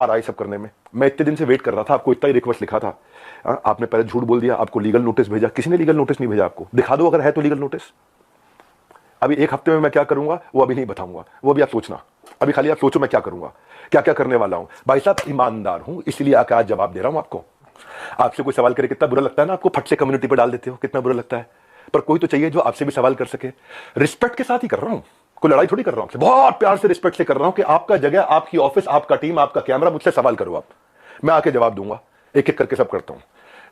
आ रहा है सब करने में। मैं इतने दिन से वेट कर रहा था, आपको इतना ही रिक्वेस्ट लिखा था। आपने पहले झूठ बोल दिया, आपको लीगल नोटिस भेजा। किसी ने लीगल नोटिस नहीं भेजा आपको, दिखा दो अगर है तो लीगल नोटिस। अभी एक हफ्ते में मैं क्या करूंगा वो अभी नहीं बताऊंगा, वो अभी आप सोचना। अभी खाली आप सोचो मैं क्या करूंगा, क्या क्या करने वाला हूं। भाई साहब ईमानदार हूं इसलिए आकर आज जवाब दे रहा हूं आपको। आपसे कोई सवाल करे कितना बुरा लगता है ना आपको, फट से कम्युनिटी पर डाल देते हो, कितना बुरा लगता है। पर कोई तो चाहिए जो आपसे भी सवाल कर सके। रिस्पेक्ट के साथ ही कर रहा हूं, कोई लड़ाई थोड़ी कर रहा हूं, बहुत प्यार से रिस्पेक्ट से कर रहा हूं कि आपका जगह, आपकी ऑफिस, आपका टीम, आपका कैमरा, मुझसे सवाल करो आप, मैं आके जवाब दूंगा। एक एक करके सब करता हूं।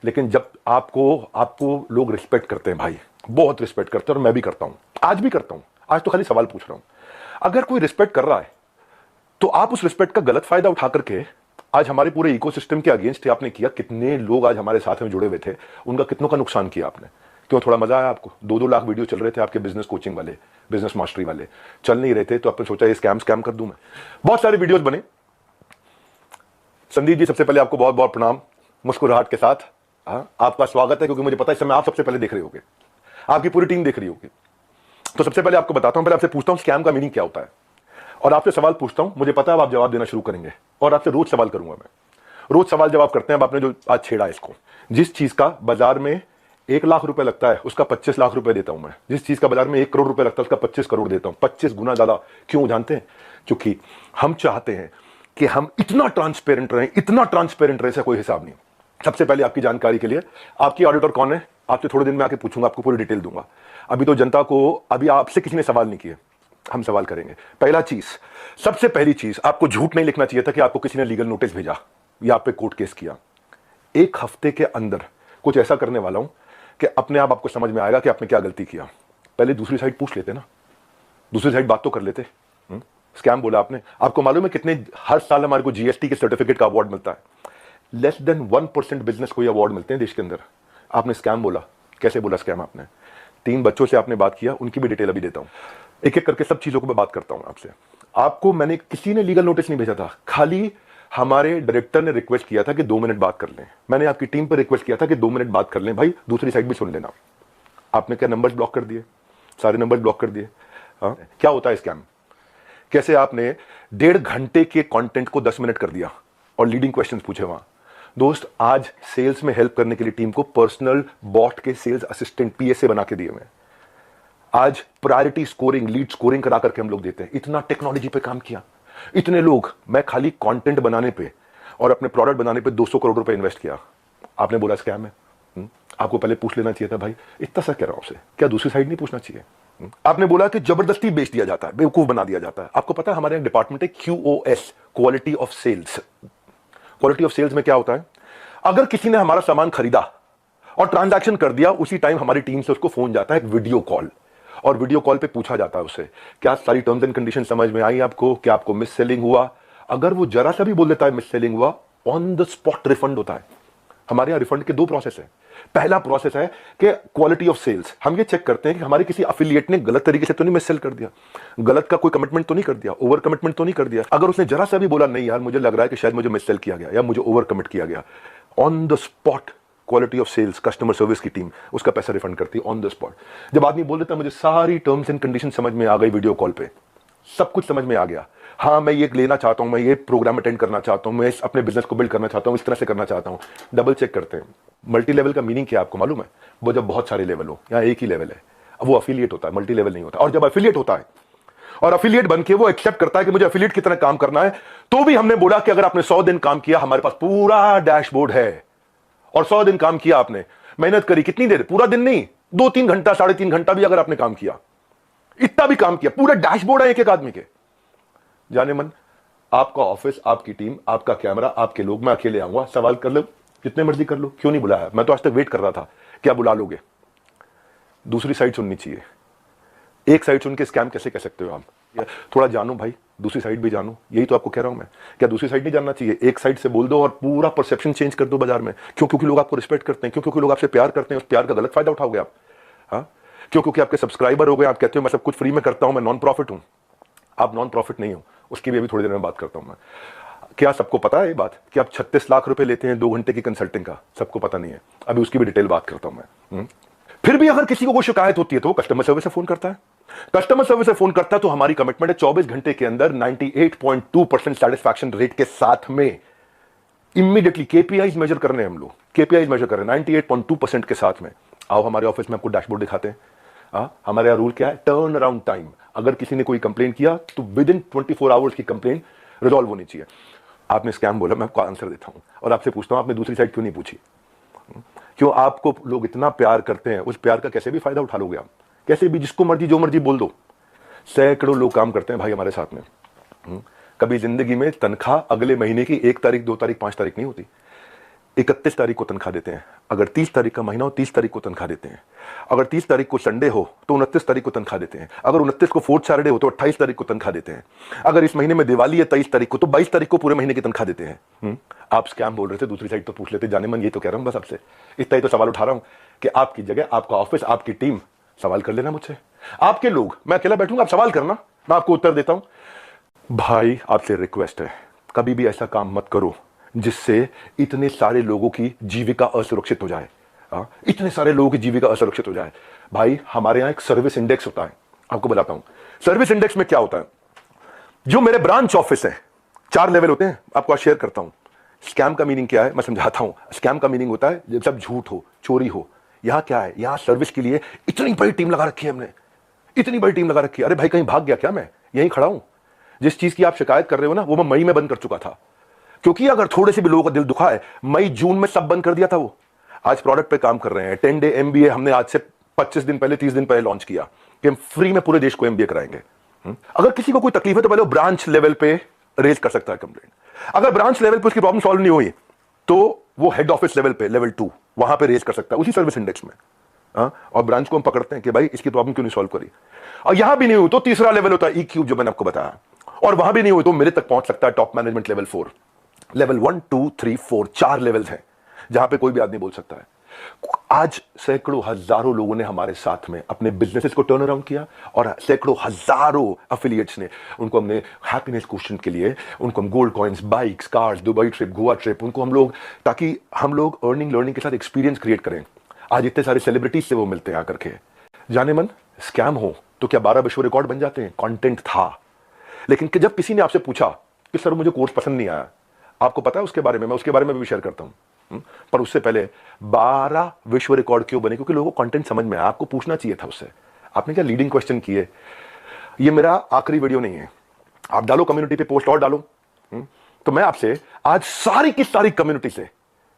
लेकिन जब आपको लोग रिस्पेक्ट करते हैं भाई, बहुत रिस्पेक्ट करते हैं, और मैं भी करता हूं, आज भी करता हूं। आज तो खाली सवाल पूछ रहा हूं। अगर कोई रिस्पेक्ट कर रहा है तो आप उस रिस्पेक्ट का गलत फायदा उठा करके आज हमारे पूरे इकोसिस्टम के अगेंस्ट आपने किया। कितने लोग आज हमारे साथ में जुड़े हुए थे, उनका कितनों का नुकसान किया आपने। क्यों थोड़ा मजा आया आपको? 2-2 लाख वीडियो चल रहे थे आपके बिजनेस कोचिंग वाले, बिजनेस मास्टरी वाले, चल नहीं रहे थे तो आपने सोचा ये स्कैम कर दूं मैं। बहुत सारे वीडियोस बने। संदीप जी सबसे पहले आपको बहुत बहुत प्रणाम, मुस्कुराहट के साथ आपका स्वागत है, क्योंकि मुझे पता है इस समय आप सबसे पहले देख रहे होगे, आपकी पूरी टीम देख रही होगी। तो सबसे पहले आपको बताता हूं, पहले आपसे पूछता हूं स्कैम का मीनिंग क्या होता है, और आपसे सवाल पूछता हूं। मुझे पता है आप जवाब देना शुरू करेंगे, और आपसे रोज सवाल करूंगा मैं। रोज सवाल जवाब करते हैं। अब आपने जो आज छेड़ा इसको, जिस चीज का बाजार में 1 लाख रुपए लगता है उसका 25 लाख रुपए देता हूं मैं। जिस चीज का बाजार में 1 करोड़ रुपए लगता है उसका 25 करोड़ देता हूं, 25 गुना ज्यादा। क्यों जानते हैं? क्योंकि हम चाहते हैं कि हम इतना ट्रांसपेरेंट रहें, इतना ट्रांसपेरेंट रहे, कोई हिसाब नहीं। सबसे पहले आपकी जानकारी के लिए, आपकी ऑडिटर कौन है आपसे थोड़े दिन में आके पूछूंगा, आपको पूरी डिटेल दूंगा। अभी तो जनता को, अभी आपसे किसी ने सवाल नहीं किए, हम सवाल करेंगे। पहला चीज, सबसे पहली चीज, आपको झूठ नहीं लिखना चाहिए था कि आपको किसी ने लीगल नोटिस भेजा या आप पे कोर्ट केस किया। 1 हफ्ते के अंदर कुछ ऐसा करने वाला हूं कि अपने आप आपको समझ में आएगा कि आपने क्या गलती किया। पहले दूसरी साइड पूछ लेते ना, दूसरी साइड बात तो कर लेते। स्कैम बोला आपने। आपको मालूम है कितने हर साल हमारे को जीएसटी के सर्टिफिकेट का अवार्ड मिलता है? लेस देन 1% बिजनेस को ये अवार्ड मिलते हैं देश के अंदर। आपने स्कैम बोला। कैसे बोला स्कैम आपने? 3 बच्चों से आपने बात किया, उनकी भी डिटेल अभी देता हूं। एक एक करके सब चीजों को मैं बात करता हूं आपसे। आपको मैंने, किसी ने लीगल नोटिस नहीं भेजा था, खाली हमारे डायरेक्टर ने रिक्वेस्ट किया था कि 2 मिनट बात कर लें। मैंने आपकी टीम पर रिक्वेस्ट किया था कि 2 मिनट बात कर लें भाई, दूसरी साइड भी सुन लेना। आपने क्या नंबर्स ब्लॉक कर दिए? सारे नंबर्स ब्लॉक कर दिए। हाँ, क्या होता है स्कैम? कैसे आपने 1.5 घंटे के कंटेंट को 10 मिनट कर दिया और लीडिंग क्वेश्चंस पूछे वहां। दोस्त, आज सेल्स में हेल्प करने के लिए टीम को पर्सनल बॉट के सेल्स असिस्टेंट पीएसए बना के दिए हुए। आज प्रायोरिटी स्कोरिंग, लीड स्कोरिंग करा करके हम लोग देते हैं। इतना टेक्नोलॉजी पे काम किया, इतने लोग। मैं खाली कंटेंट बनाने पे और अपने प्रोडक्ट बनाने पे 200 करोड़ रुपए इन्वेस्ट किया। आपने बोला स्कैम है। आपको पहले पूछ लेना चाहिए था भाई, इतना सा कह रहा हूं आपसे, क्या दूसरी साइड नहीं पूछना चाहिए? आपने बोला कि जबरदस्ती बेच दिया जाता है, बेवकूफ बना दिया जाता है। आपको पता है हमारे यहाँ डिपार्टमेंट है QoS, quality of sales. Quality of sales में क्या होता है? अगर किसी ने हमारा सामान खरीदा और ट्रांजैक्शन कर दिया, उसी टाइम हमारी टीम से उसको फोन जाता है, एक वीडियो कॉल, और वीडियो कॉल पे पूछा जाता है उससे, क्या सारी टर्म्स एंड कंडीशन समझ में आई आपको? क्या आपको मिस सेलिंग हुआ? अगर वो जरा सा भी बोल देता है मिस सेलिंग हुआ, ऑन द स्पॉट रिफंड होता है। हमारे यहां रिफंड के 2 प्रोसेस है। पहला प्रोसेस है कि क्वालिटी ऑफ सेल्स, हम ये चेक करते हैं कि हमारे किसी अफिलिएट ने गलत तरीके से तो नहीं मिस सेल कर दिया, गलत का कोई कमिटमेंट तो नहीं कर दिया, ओवर कमिटमेंट तो नहीं कर दिया। अगर उसने जरा सा भी बोला नहीं यार मुझे लग रहा है कि शायद मुझे मिस सेल किया गया या मुझे ओवर कमिट किया गया, on the spot quality of sales, customer service की टीम उसका पैसा रिफंड करती है ऑन द स्पॉट। जब आदमी बोल देता मुझे सारी टर्म्स एंड कंडीशन समझ में आ गई, वीडियो कॉल पे सब कुछ समझ में आ गया, हाँ मैं ये लेना चाहता हूं, मैं ये प्रोग्राम अटेंड करना चाहता हूं, मैं अपने बिजनेस को बिल्ड करना चाहता हूं, इस तरह से करना चाहता हूं, डबल चेक करते हैं। मल्टी लेवल का मीनिंग क्या आपको मालूम है? वो जब बहुत सारे लेवल हो, यहाँ एक ही लेवल है, अब वो अफिलिएट होता है, मल्टी लेवल नहीं होता। और जब अफिलिएट होता है और अफिलिएट बन के वो एक्सेप्ट करता है कि मुझे अफिलिएट की तरह काम करना है, तो भी हमने बोला कि अगर आपने 100 दिन काम किया, हमारे पास पूरा डैशबोर्ड है, और 100 दिन काम किया आपने, मेहनत करी, कितनी देर? पूरा दिन नहीं, 2-3 घंटा, 3.5 घंटा भी अगर आपने काम किया, इतना भी काम किया, पूरा डैशबोर्ड है एक एक आदमी के। जाने मन, आपका ऑफिस, आपकी टीम, आपका कैमरा, आपके लोग, मैं अकेले आऊंगा, सवाल कर लो जितने मर्जी कर लो। क्यों नहीं बुलाया? मैं तो आज तक वेट कर रहा था, क्या बुला लोगे? दूसरी साइड सुननी चाहिए। एक साइड सुन के स्कैम कैसे कह सकते हो आप? थोड़ा जानो भाई, दूसरी साइड भी जानो, यही तो आपको कह रहा हूं मैं। क्या दूसरी साइड नहीं जानना चाहिए? एक साइड से बोल दो और पूरा परसेप्शन चेंज कर दो बाजार में। क्यों? क्योंकि लोग आपको रिस्पेक्ट करते हैं। क्यों? क्योंकि लोग आपसे प्यार करते हैं। उस प्यार का गलत फायदा उठाओगे आप? हाँ, क्यों? क्योंकि आपके सब्सक्राइबर हो गए, आप कहते हो मैं सब कुछ फ्री में करता हूं, मैं नॉन प्रॉफिट हूं। आप नॉन प्रॉफिट नहीं हो, उसकी भी अभी थोड़ी देर में बात करता हूं मैं। क्या सबको पता है ये बात कि आप 36 लाख रुपए लेते हैं 2 घंटे की कंसल्टिंग का? सबको पता नहीं है, अभी उसकी भी डिटेल बात करता हूं मैं। फिर भी अगर किसी को कोई शिकायत होती है तो वो कस्टमर सर्विस से फोन करता है। कस्टमर सर्विस से फोन करता है तो हमारी कमिटमेंट है 24 घंटे के अंदर 98.2% सेटिस्फैक्शन रेट के साथ में इमीडिएटली केपीआईज मेजर करने हैं हम लोग, केपीआईज मेजर कर रहे हैं 98.2% के साथ में। आओ हमारे ऑफिस में आपको डैशबोर्ड दिखाते हैं। हमारे यहाँ रूल क्या है, टर्न अराउंड टाइम। अगर किसी ने कोई कंप्लेन किया तो विद इन 24 आवर्स की कंप्लेन रिजॉल्व होनी चाहिए। आपने स्कैम बोला, मैं आपको आंसर देता हूं और आपसे पूछता हूं आपने दूसरी साइड क्यों नहीं पूछी? क्यों आपको लोग इतना प्यार करते हैं, उस प्यार का कैसे भी फायदा उठा लोगे आप, कैसे भी जिसको मर्जी जो मर्जी बोल दो। सैकड़ों लोग काम करते हैं भाई हमारे साथ में। कभी जिंदगी में तनख्वाह अगले महीने की 1 तारीख 2 तारीख 5 तारीख नहीं होती, 31 तारीख को तनख्वाह देते हैं। अगर 30 तारीख का महीना हो 30 तारीख को तनख्वाह देते हैं। अगर 30 तारीख को संडे हो तो 29 तारीख को तनख्वाह देते हैं। अगर 29 को फोर्थ सैटरडे हो तो 28 तारीख को तनख्वाह देते हैं। अगर इस महीने में दिवाली है 23 तारीख को तो 22 तारीख को पूरे महीने की तनख्वाह देते हैं। आप स्कैम बोल रहे थे, दूसरी साइड तो पूछ लेते। जाने मन ये तो कह रहा हूं बस आपसे, इतना ही तो सवाल उठा रहा हूं कि आपकी जगह आपका ऑफिस आपकी टीम सवाल कर लेना मुझसे। आपके लोग, मैं अकेला बैठूंगा, आप सवाल करना, मैं आपको उत्तर देता हूं। भाई आपसे रिक्वेस्ट है, कभी भी ऐसा काम मत करो जिससे इतने सारे लोगों की जीविका असुरक्षित हो जाए। इतने सारे लोगों की जीविका असुरक्षित हो जाए। भाई हमारे यहां एक सर्विस इंडेक्स होता है, आपको बताता हूं। सर्विस इंडेक्स में क्या होता है, जो मेरे ब्रांच ऑफिस है 4 लेवल होते हैं, आपको आज शेयर करता हूं। स्कैम का मीनिंग क्या है मैं समझाता हूं। स्कैम का मीनिंग होता है जब सब झूठ हो, चोरी हो। यहां क्या है, यहां सर्विस के लिए इतनी बड़ी टीम लगा रखी है हमने, इतनी बड़ी टीम लगा रखी है। अरे भाई कहीं भाग गया क्या, मैं यहीं खड़ा हूं। जिस चीज की आप शिकायत कर रहे हो ना, वो मैं मई में बंद कर चुका था, क्योंकि अगर थोड़े से भी लोगों का दिल दुखा है, मई जून में सब बंद कर दिया था। वो आज प्रोडक्ट पे काम कर रहे हैं। 10 डे एमबीए हमने आज से 25 दिन पहले 30 दिन पहले लॉन्च किया कि हम फ्री में पूरे देश को एमबीए कराएंगे। अगर किसी को कोई तकलीफ है तो पहले वो ब्रांच लेवल पे रेज कर सकता है कंप्लेंट। अगर ब्रांच लेवल पे उसकी प्रॉब्लम सॉल्व नहीं हुई तो वो हेड ऑफिस लेवल पे, लेवल 2, वहां पे रेज कर सकता है उसी सर्विस इंडेक्स में। और ब्रांच को हम पकड़ते हैं कि भाई इसकी प्रॉब्लम क्यों नहीं सॉल्व करी। और यहां भी नहीं हुई तो तीसरा लेवल होता है ई क्यूब, जो मैंने आपको बताया। और वहां भी नहीं हुई तो मेरे तक पहुंच सकता है top management level 4। Level 1 2 3 4 4 levels हैं जहां पे कोई भी आदमी बोल सकता है। आज सैकड़ों हजारों लोगों ने हमारे साथ में अपने बिजनेसेस को टर्न अराउंड किया और सैकड़ों हजारों एफिलिएट्स ने, उनको हमने हैप्पीनेस क्वेश्चन के लिए उनको हम gold coins, bikes, cars, Dubai trip, Goa trip, उनको हम लोग, ताकि हम लोग अर्निंग लर्निंग के साथ एक्सपीरियंस क्रिएट करें। आज इतने सारे सेलिब्रिटीज से वो मिलते हैं आकर के। जाने मन स्कैम हो तो क्या 12 विश्व रिकॉर्ड बन जाते हैं? कंटेंट था, लेकिन कि जब किसी ने आपसे पूछा कि सर मुझे कोर्स पसंद नहीं आया, आपको पता है उसके बारे में, मैं उसके बारे में भी शेयर करता हूं। पर उससे पहले 12 विश्व रिकॉर्ड क्यों बने? क्योंकि लोगों को कंटेंट समझ में आया। आपको पूछना चाहिए था उससे। आपने क्या लीडिंग क्वेश्चन किए। ये मेरा आखिरी वीडियो नहीं है, आप डालो कम्युनिटी पे पोस्ट और डालो। तो मैं आपसे आज सारी की सारी कम्युनिटी से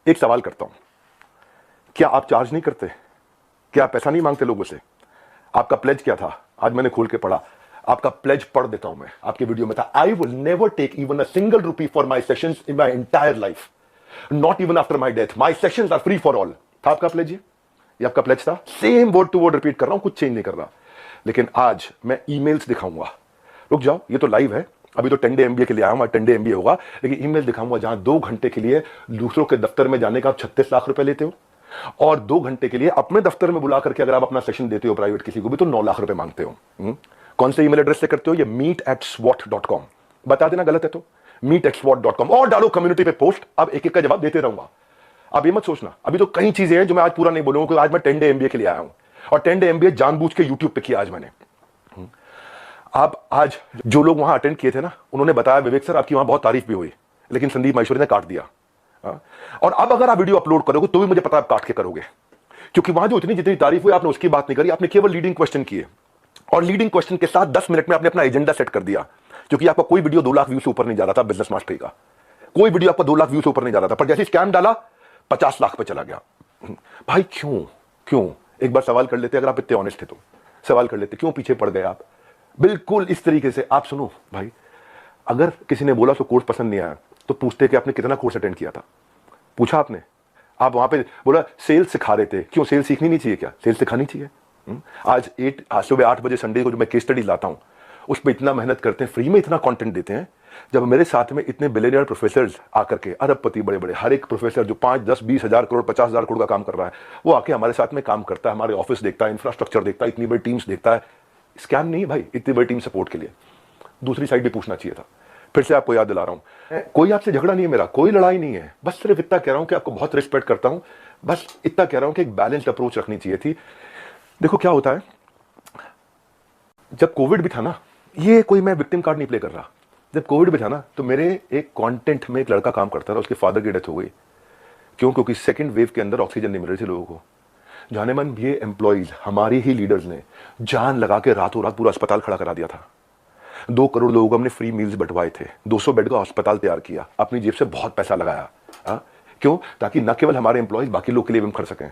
एक सवाल करता हूं, क्या आप चार्ज नहीं करते? क्या आप पैसा नहीं मांगते लोगों से? आपका प्लेज क्या था? आज मैंने खोल के पढ़ा, आपका प्लेज पढ़ देता हूं मैं। आपके वीडियो में था, I will never take even a single rupee for my sessions in my entire life, not even after my death, my sessions are free for all. था आपका प्लेज? ये आपका प्लेज था। Same word to word repeat कर रहा हूं, कुछ change नहीं कर रहा। लेकिन आज मैं ईमेल्स दिखाऊंगा। रुक जाओ, ये तो लाइव है, अभी तो 10 डे एमबीए के लिए आया हूं, 10 डे एमबीए होगा, लेकिन ईमेल दिखाऊंगा जहां 2 घंटे के लिए दूसरों के दफ्तर में जाने का आप 36 लाख रुपए लेते हो, और 2 घंटे के लिए अपने दफ्तर में बुला करके अगर आप अपना सेशन देते हो प्राइवेट किसी को भी तो 9 लाख रुपए मांगते हो। कौन से ईमेल एड्रेस से करते हो? ये meet@swat.com। बता देना गलत है तो meet@swat.com, और डालो कम्युनिटी पे पोस्ट। अब एक एक का जवाब देते रहूंगा। अब ये मत सोचना, अभी तो कई चीजें हैं जो मैं आज पूरा नहीं बोलूंगा, क्योंकि आज मैं 10 डे एमबीए के लिए आया हूं, और 10 डे एमबीए जानबूझ के यूट्यूब पे किया आज मैंने। आप आज जो लोग वहां अटेंड किए थे ना, उन्होंने बताया विवेक सर आपकी वहां बहुत तारीफ भी हुई, लेकिन संदीप माहेश्वरी ने काट दिया। और अब अगर आप वीडियो अपलोड करोगे तो भी मुझे पता है आप काट के करोगे, क्योंकि वहां जो इतनी जितनी तारीफ हुई आपने उसकी बात नहीं करी, आपने केवल लीडिंग क्वेश्चन किए, और लीडिंग क्वेश्चन के साथ 10 मिनट में आपने अपना एजेंडा सेट कर दिया। क्योंकि आपका कोई वीडियो 2 लाख व्यू से ऊपर नहीं जा रहा था बिजनेस मास्टरी का, कोई वीडियो आपका 2 लाख व्यू से ऊपर नहीं जा रहा था, पर जैसे स्कैम डाला 50 लाख पे चला गया। भाई क्यों एक बार सवाल कर लेते, अगर आप इतने ऑनेस्ट थे तो सवाल कर लेते, क्यों पीछे पड़ गए आप? बिल्कुल इस तरीके से आप सुनो भाई, अगर किसी ने बोला तो कोर्स पसंद नहीं आया तो पूछते कि आपने कितना कोर्स अटेंड किया था, पूछा आपने? आप वहां पे बोला सेल्स सिखा रहे थे, क्यों सेल्स सीखनी नहीं चाहिए क्या? सेल्स सिखानी चाहिए। आज सुबह 8 बजे संडे को जो मैं केस स्टडी लाता हूं उस पर इतना मेहनत करते हैं, फ्री में इतना कंटेंट देते हैं। जब मेरे साथ में इतने बिलियनियर प्रोफेसर्स आकर के, अरबपति बड़े बड़े, हर एक प्रोफेसर जो 5 10 20 हजार करोड़ 50 हजार करोड़ का काम कर रहा है, वो आके हमारे साथ में काम करता है, हमारे ऑफिस देखता है, इंफ्रास्ट्रक्चर देखता है, इतनी बड़ी टीम्स देखता है। स्कैम नहीं भाई, इतनी बड़ी टीम सपोर्ट के लिए। दूसरी साइड भी पूछना चाहिए था। फिर से आपको याद दिला रहा हूं, कोई आपसे झगड़ा नहीं है मेरा, कोई लड़ाई नहीं है, बस सिर्फ इतना कह रहा हूं कि आपको बहुत रिस्पेक्ट करता हूं, बस इतना कह रहा हूं कि एक बैलेंस्ड अप्रोच रखनी चाहिए थी। देखो क्या होता है, जब कोविड भी था ना, ये कोई मैं विक्टिम कार्ड नहीं प्ले कर रहा, जब कोविड भी था ना तो मेरे एक कंटेंट में एक लड़का काम करता था, उसके फादर की डेथ हो गई। क्यों? क्योंकि सेकंड वेव के अंदर ऑक्सीजन नहीं मिल रही थी लोगों को। जाने मन ये एम्प्लॉइज, हमारी ही लीडर्स ने जान लगा के रातों रात पूरा अस्पताल खड़ा करा दिया था। 2 करोड़ लोगों को हमने फ्री मील्स बंटवाए थे, 200 बेड का अस्पताल तैयार किया, अपनी जेब से बहुत पैसा लगाया। क्यों? ताकि न केवल हमारे एम्प्लॉइज, बाकी लोग के लिए भी हम कर सकें।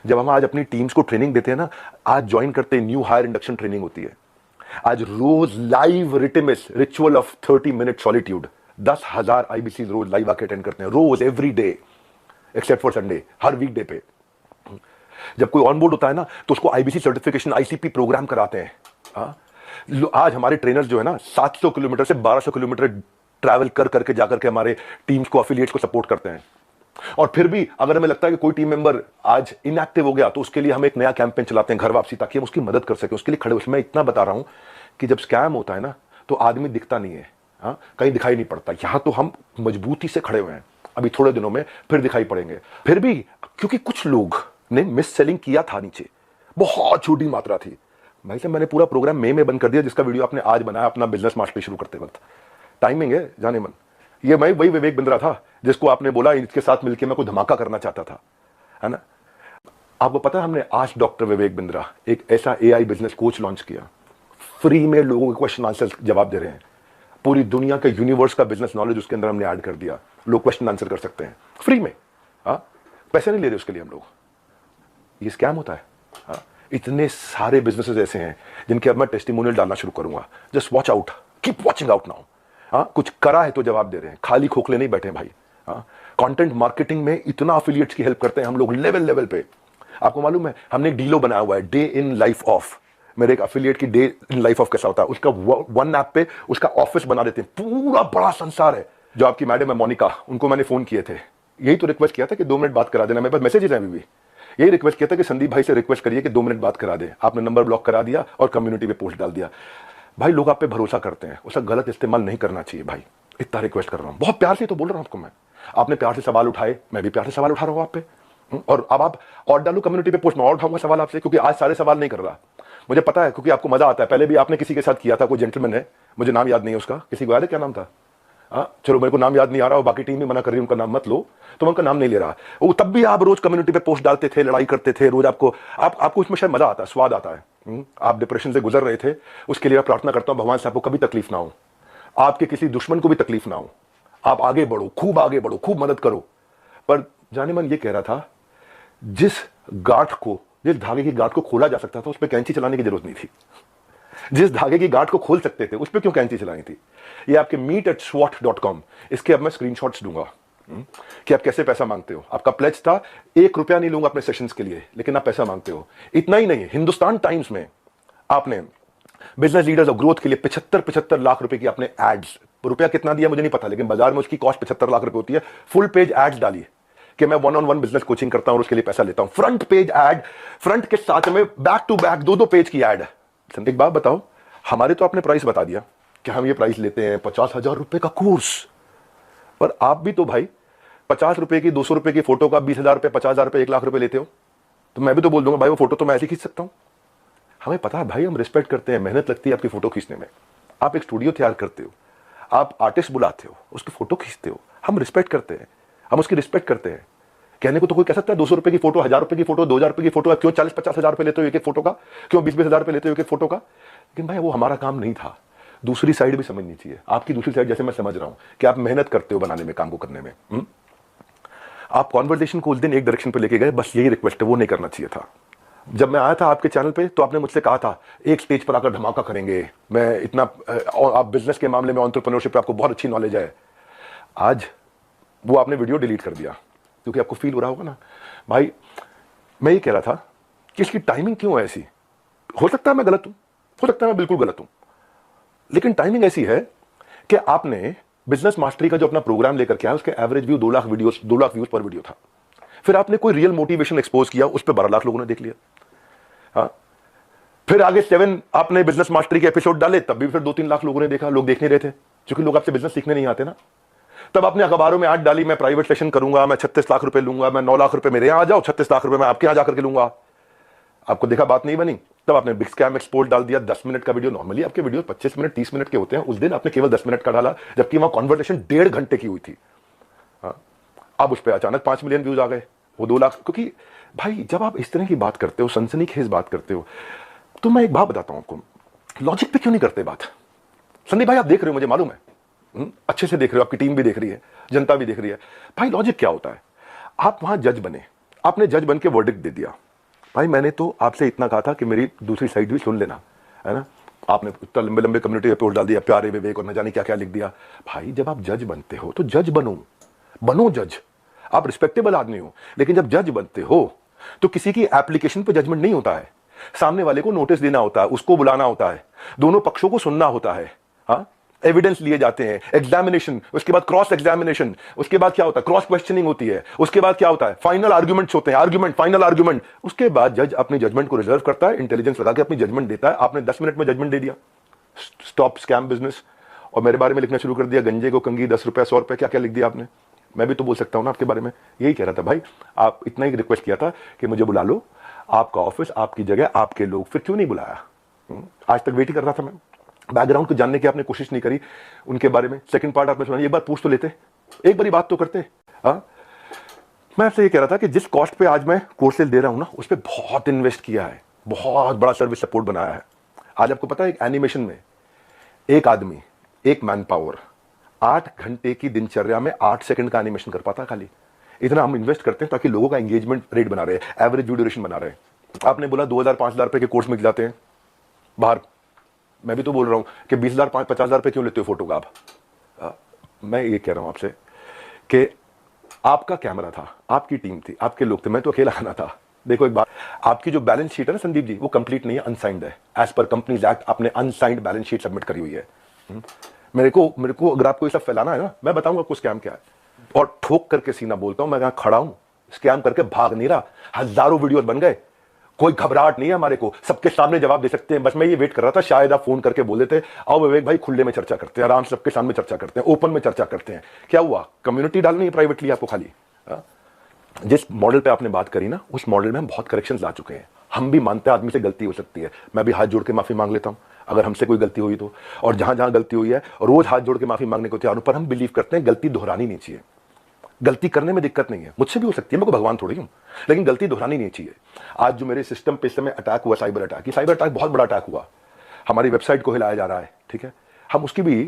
जब हम आज अपनी टीम्स को ट्रेनिंग देते हैं ना, आज ज्वाइन करते हैं, न्यू हायर इंडक्शन ट्रेनिंग होती है, आज रोज लाइव रिटिमिस ritual of 30 minute solitude, 10,000 IBC रोज लाइव आके अटेंड करते हैं, रोज every day except for Sunday, हर वीकडे पे। जब कोई ऑन बोर्ड होता है ना तो उसको आईबीसी सर्टिफिकेशन, आईसीपी प्रोग्राम कराते हैं। आज हमारे ट्रेनर्स जो है ना 700 किलोमीटर से 1200 किलोमीटर ट्रैवल कर करके जाकर के हमारे टीम्स को, एफिलिएट्स को सपोर्ट करते हैं। और फिर भी अगर हमें लगता है कि कोई टीम मेंबर आज इनएक्टिव हो गया तो उसके लिए हम एक नया कैंपेन चलाते हैं, घर वापसी, ताकि हम उसकी मदद कर सके, उसके लिए खड़े। उसमें इतना बता रहा हूं कि जब स्कैम होता है ना तो आदमी दिखता नहीं है, कहीं दिखाई नहीं पड़ता। यहां तो हम मजबूती से खड़े हुए हैं, अभी थोड़े दिनों में फिर दिखाई पड़ेंगे। फिर भी क्योंकि कुछ लोग ने मिस सेलिंग किया था, नीचे बहुत छोटी मात्रा थी भाई साहब, मैंने पूरा प्रोग्राम मई में बंद कर दिया, जिसका वीडियो आपने आज बनाया अपना बिजनेस मास्टरी शुरू करते वक्त। टाइमिंग है जाने मन, ये मैं वही विवेक बिंद्रा था जिसको आपने बोला इसके साथ मिलकर मैं कोई धमाका करना चाहता था, है ना। आपको पता है हमने आज डॉक्टर विवेक बिंद्रा एक ऐसा एआई बिजनेस कोच लॉन्च किया, फ्री में लोगों के क्वेश्चन आंसर जवाब दे रहे हैं। पूरी दुनिया के यूनिवर्स का बिजनेस नॉलेज उसके अंदर हमने ऐड कर दिया, लोग क्वेश्चन आंसर कर सकते हैं फ्री में। पैसे नहीं ले रहे उसके लिए हम लोग। ये स्कैम होता है। इतने सारे बिजनेसेस ऐसे हैं जिनके अब मैं टेस्टिमोनियल डालना शुरू करूंगा। Just watch out, keep watching out now. कुछ करा है तो जवाब दे रहे हैं, खाली खोखले नहीं बैठे भाई। कंटेंट मार्केटिंग में इतना एफिलिएट्स की हेल्प करते हैं हम लोग लेवल पे। आपको मालूम है हमने एक डीलो बनाया हुआ है, डे इन लाइफ ऑफ। मेरे एक एफिलिएट की डे इन लाइफ ऑफ कैसा होता है, उसका वन ऐप पे उसका ऑफिस बना देते हैं, पूरा बड़ा संसार है। जो आपकी मैडम है मोनिका, उनको मैंने फोन किए थे, यही तो रिक्वेस्ट किया था कि 2 मिनट बात करा देना। मेरे पास मैसेजेस हैं अभी भी, यही रिक्वेस्ट किया था कि संदीप भाई से रिक्वेस्ट करिए कि 2 मिनट बात करा दे। आपने नंबर ब्लॉक करा दिया और कम्युनिटी पे पोस्ट डाल दिया। भाई लोग आप पे भरोसा करते हैं, उसका गलत इस्तेमाल नहीं करना चाहिए भाई। इतना रिक्वेस्ट कर रहा हूं, बहुत प्यार से तो बोल रहा हूं आपको मैं। आपने प्यार से सवाल उठाए, मैं भी प्यार से सवाल उठा रहा हूं आप पे। और अब आप और डालू कम्युनिटी पे पोस्ट में, और उठाऊंगा सवाल आपसे, क्योंकि आज सारे सवाल नहीं कर रहा। मुझे पता है क्योंकि आपको मजा आता है। पहले भी आपने किसी के साथ किया था, कोई जेंटलमैन है, मुझे नाम याद नहीं है उसका, किसी को याद है क्या नाम था? चलो मेरे को नाम याद नहीं आ रहा और बाकी टीम भी मना कर रही है उनका नाम मत लो, तो मैं उनका नाम नहीं ले रहा। वो तब भी आप रोज कम्युनिटी पे पोस्ट डालते थे, लड़ाई करते थे रोज। आपको इसमें शायद मजा आता है, स्वाद आता है। आप डिप्रेशन से गुजर रहे थे, उसके लिए मैं प्रार्थना करता हूं भगवान से आपको कभी तकलीफ ना हो, आपके किसी दुश्मन को भी तकलीफ ना हो, आप आगे बढ़ो, खूब मदद करो। पर जाने मन ये कह रहा था, जिस धागे की गांठ को खोला जा सकता था उस पर कैंची चलाने की जरूरत नहीं थी। जिस धागे की गांठ को खोल सकते थे उस पर क्यों कैंची चलानी थी? ये आपके meet@swat.com, इसके अब मैं स्क्रीनशॉट्स दूंगा कि आप कैसे पैसा मांगते हो। आपका प्लेज था 1 रुपया नहीं लूंगा अपने सेशंस के लिए, लेकिन आप पैसा मांगते हो। इतना ही नहीं, हिंदुस्तान टाइम्स में आपने बिजनेस लीडर्स और ग्रोथ के लिए 75 लाख रुपए की आपने एड्स, रुपया कितना दिया मुझे नहीं पता, लेकिन बाजार में उसकी कॉस्ट 75 लाख रुपए होती है। फुल पेज एड्स डाली कि मैं 1-on-1 बिजनेस कोचिंग करता हूं और उसके लिए पैसा लेता हूं। फ्रंट पेज एड, फ्रंट के साथ में बैक टू बैक 2-2 पेज की एड। एक बात बताओ, हमारे तो आपने प्राइस बता दिया कि हम ये प्राइस लेते हैं 50,000 रुपए का कोर्स, पर आप भी तो भाई 50 रुपए की, 200 रुपए की फोटो का 20,000 रुपए, 50,000 रुपए, 1 लाख रुपए लेते हो। तो मैं भी तो बोल दूंगा भाई वो फोटो तो मैं ऐसे ही खींच सकता हूं। हमें पता है भाई, हम रिस्पेक्ट करते हैं, मेहनत लगती है आपकी फोटो खींचने में। आप एक स्टूडियो तैयार करते हो, आप आर्टिस्ट बुलाते हो, उसकी फोटो खींचते हो, हम रिस्पेक्ट करते हैं, हम उसकी रिस्पेक्ट करते हैं। कहने को तो कोई कह सकता है 200 रुपए की फोटो, 1,000 रुपए की फोटो, 2,000 रुपए की फोटो, क्यों 40-50 हजार रुपए लेते हो एक फोटो का, क्यों 20-20 हजार रुपए लेते हो एक फोटो का? लेकिन भाई वो हमारा काम नहीं था। दूसरी साइड भी समझनी चाहिए, आपकी दूसरी साइड जैसे मैं समझ रहा हूं कि आप मेहनत करते हो बनाने में, काम को करने में। आप कॉन्वर्सेशन को उस दिन एक डायरेक्शन पे लेके गए, बस यही रिक्वेस्ट है, वो नहीं करना चाहिए था। जब मैं आया था आपके चैनल पे तो आपने मुझसे कहा था एक स्टेज पर आकर धमाका करेंगे, मैं इतना, आप बिजनेस के मामले में, एंटरप्रेन्योरशिप पे आपको बहुत अच्छी नॉलेज है। आज वो आपने वीडियो डिलीट कर दिया क्योंकि आपको फील हो रहा होगा ना भाई। मैं ये कह रहा था कि इसकी टाइमिंग क्यों है ऐसी? हो सकता है मैं गलत हूं, हो सकता है मैं बिल्कुल गलत हूं, लेकिन टाइमिंग ऐसी है कि आपने बिजनेस मास्टरी का जो अपना प्रोग्राम लेकर के आया, उसके एवरेज व्यू 2 लाख व्यूज पर वीडियो था। फिर आपने कोई रियल मोटिवेशन एक्सपोज किया, उस पर 12 लाख लोगों ने देख लिया। फिर आगे 7 आपने बिजनेस मास्टरी के एपिसोड डाले, तब भी फिर 2-3 लाख लोगों ने देखा। लोग देख नहीं रहे थे क्योंकि लोग आपसे बिजनेस सीखने नहीं आते ना। तब आपने अखबारों में ऐड डाली, मैं प्राइवेट सेशन करूंगा, मैं 36 लाख रुपए लूंगा, मैं 9 लाख रुपए मेरे यहां आ जाओ, 36 लाख रुपए मैं आपके यहां जाकर के लूंगा। आपको देखा बात नहीं बनी, तब आपने बिग स्कैम एक्सपोर्ट डाल दिया, 10 मिनट का वीडियो। नॉर्मली आपके वीडियो 25 मिनट 30 मिनट के होते हैं, उस दिन आपने केवल 10 मिनट का डाला, जबकि वहां कॉन्वर्सेशन 1.5 घंटे की हुई थी। अब उस पर अचानक 5 मिलियन व्यूज आ गए, वो 2 लाख। क्योंकि भाई जब आप इस तरह की बात करते हो, सनसनीखेज बात करते हो, तो मैं एक बात बताता हूं आपको, लॉजिक पे क्यों नहीं करते बात। संदीप भाई आप देख रहे हो, मुझे मालूम है, अच्छे से देख रहे हो, आपकी टीम भी देख रही है, जनता भी देख रही है। भाई लॉजिक क्या होता है, आप वहां जज बने, आपने जज बन के वर्डिक्ट दे दिया। भाई मैंने तो आपसे इतना कहा था कि मेरी दूसरी साइड भी सुन लेना, है ना। आपने इतना लंबे लंबे कम्युनिटी रिपोर्ट डाल दिया, प्यारे विवेक और न जाने क्या क्या लिख दिया। भाई जब आप जज बनते हो तो जज बनो जज। आप रिस्पेक्टेबल आदमी हो, लेकिन जब जज बनते हो तो किसी की एप्लीकेशन पे जजमेंट नहीं होता है। सामने वाले को नोटिस देना होता है, उसको बुलाना होता है, दोनों पक्षों को सुनना होता है, हाँ, एविडेंस लिए जाते हैं, एग्जामिनेशन, उसके बाद क्रॉस एग्जामिनेशन, उसके बाद क्या होता है, क्रॉस क्वेश्चनिंग होती है, उसके बाद क्या होता है, फाइनल आर्गुमेंट्स होते हैं, आर्गुमेंट, फाइनल आर्गुमेंट। उसके बाद जज अपनी जजमेंट को रिजर्व करता है, इंटेलिजेंस लगा के अपनी जजमेंट देता है। आपने 10 मिनट में जजमेंट दे दिया, स्टॉप स्कैम बिजनेस, और मेरे बारे में लिखना शुरू कर दिया, गंजे को कंगी, 10 रुपए 100 रुपए, क्या क्या लिख दिया आपने। मैं भी तो बोल सकता हूं ना आपके बारे में, यही कह रहा था भाई। आप इतना ही रिक्वेस्ट किया था कि मुझे बुला लो, आपका ऑफिस, आपकी जगह, आपके लोग, फिर क्यों नहीं बुलाया। आज तक वेट ही कर रहा था मैं, बैकग्राउंड को जानने की आपने कोशिश नहीं करी उनके बारे में। सेकंड पार्ट आपने सुना, एक बार पूछ तो लेते, एक बारी बात तो करते। हाँ, मैं आपसे ये कह रहा था कि जिस कॉस्ट पे आज मैं कोर्सेज दे रहा हूं ना, उस पर बहुत इन्वेस्ट किया है, बहुत बड़ा सर्विस सपोर्ट बनाया है। आज आपको पता है एक एनिमेशन में एक आदमी, एक मैन पावर 8 घंटे की दिनचर्या में 8 सेकंड का एनिमेशन कर पाता खाली। इतना हम इन्वेस्ट करते हैं ताकि लोगों का एंगेजमेंट रेट बना रहे, एवरेज व्यू ड्यूरेशन बना रहे। आपने बोला 2000-5000 रुपए के कोर्स में जाते हैं बाहर, मैं भी तो बोल रहा हूं कि 20,000-50,000 रुपए क्यों लेते हो फोटो का आप। मैं ये कह रहा हूं आपसे कि आपका कैमरा था, आपकी टीम थी, आपके लोग थे, मैं तो अकेला आना था। देखो एक बात, आपकी जो बैलेंस शीट है ना संदीप जी, वो कंप्लीट नहीं है, अनसाइंड है। एज पर कंपनीज एक्ट आपने अनसाइंड बैलेंस शीट सबमिट करी हुई है। मेरे को अगर आपको ये सब फैलाना है ना, मैं बताऊंगा आपको स्कैम क्या है, और ठोक करके सीना बोलता हूं, मैं यहां खड़ा हूं, स्कैम करके भाग नहीं रहा। हजारों वीडियोस बन गए, कोई घबराहट नहीं है हमारे को, सबके सामने जवाब दे सकते हैं। बस मैं ये वेट कर रहा था, शायद आप फोन करके बोल देते, आओ विवेक भाई खुले में चर्चा करते हैं, आराम से सबके सामने चर्चा करते हैं, ओपन में चर्चा करते हैं। क्या हुआ, कम्युनिटी डालनी है प्राइवेटली आपको खाली। जिस मॉडल पे आपने बात करी ना, उस मॉडल में हम बहुत करेक्शंस ला चुके हैं। हम भी मानते हैं आदमी से गलती हो सकती है, मैं भी हाथ जोड़ के माफी मांग लेता हूं अगर हमसे कोई गलती हुई तो। और जहां जहां गलती हुई है रोज हाथ जोड़ के माफी मांगने को तैयार हूं, पर हम बिलीव करते हैं गलती दोहरानी नहीं चाहिए। गलती करने में दिक्कत नहीं है, मुझसे भी हो सकती है, मैं कोई भगवान थोड़ी हूं, लेकिन गलती दोहरानी नहीं चाहिए। आज जो मेरे सिस्टम पे इस समय अटैक हुआ, साइबर अटैक, ये साइबर अटैक बहुत बड़ा अटैक हुआ, हमारी वेबसाइट को हिलाया जा रहा है, ठीक है, हम उसकी भी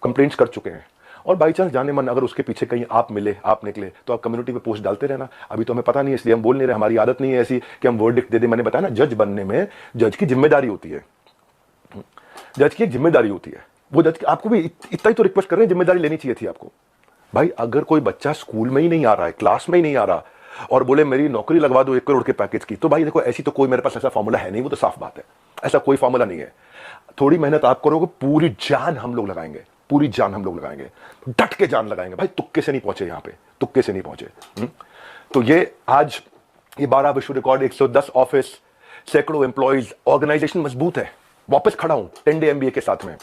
कंप्लेंट्स कर चुके हैं। और बाई चांस जाने मन अगर उसके पीछे कहीं आप मिले, आप निकले, तो आप कम्युनिटी पे पोस्ट डालते रहना। अभी तो हमें पता नहीं है, इसलिए हम बोल नहीं रहे, हमारी आदत नहीं है ऐसी कि हम वर्डिक्ट दे दें। मैंने बताया ना, जज बनने में जज की जिम्मेदारी होती है, जज की एक जिम्मेदारी होती है। वो जज आपको भी इतना ही तो रिक्वेस्ट कर रहे हैं, जिम्मेदारी लेनी चाहिए थी आपको। भाई अगर कोई बच्चा स्कूल में ही नहीं आ रहा है, क्लास में ही नहीं आ रहा, और बोले मेरी नौकरी लगवा दो 1 करोड़ के पैकेज की, तो भाई देखो ऐसी तो कोई मेरे पास ऐसा फॉर्मूला है नहीं, वो तो साफ बात है, ऐसा कोई फॉर्मूला नहीं है। थोड़ी मेहनत आप करोगे, पूरी जान हम लोग लगाएंगे, पूरी जान हम लोग लगाएंगे, डट के जान लगाएंगे। भाई तुक्के से नहीं पहुंचे यहाँ पे, तुक्के से नहीं पहुंचे। तो ये आज ये 12 विश्व रिकॉर्ड, 110 ऑफिस, सैकड़ों एम्प्लॉइज, ऑर्गेनाइजेशन मजबूत है। वापस खड़ा हूं 10 डे MBA के साथ में।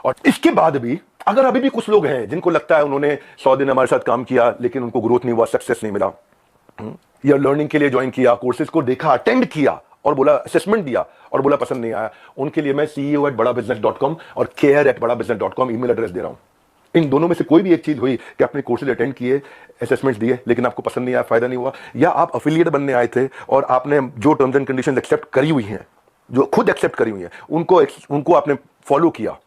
और इसके बाद भी अगर अभी भी कुछ लोग हैं जिनको लगता है उन्होंने 100 दिन हमारे साथ काम किया लेकिन उनको ग्रोथ नहीं हुआ, सक्सेस नहीं मिला, या लर्निंग के लिए ज्वाइन किया, कोर्सेज को देखा, अटेंड किया और बोला, असेसमेंट दिया और बोला पसंद नहीं आया, उनके लिए मैं CEO@badabusiness.com और care@badabusiness.com ईमेल एड्रेस दे रहा हूं। इन दोनों में से कोई भी एक चीज हुई कि आपने कोर्सेज अटेंड किए, असेसमेंट्स दिए, लेकिन आपको पसंद नहीं आया, फायदा नहीं हुआ, या आप अफिलिएट बनने आए थे और आपने जो टर्म्स एंड कंडीशंस एक्सेप्ट करी हुई हैं, जो खुद एक्सेप्ट करी हुई हैं, उनको आपने फॉलो किया,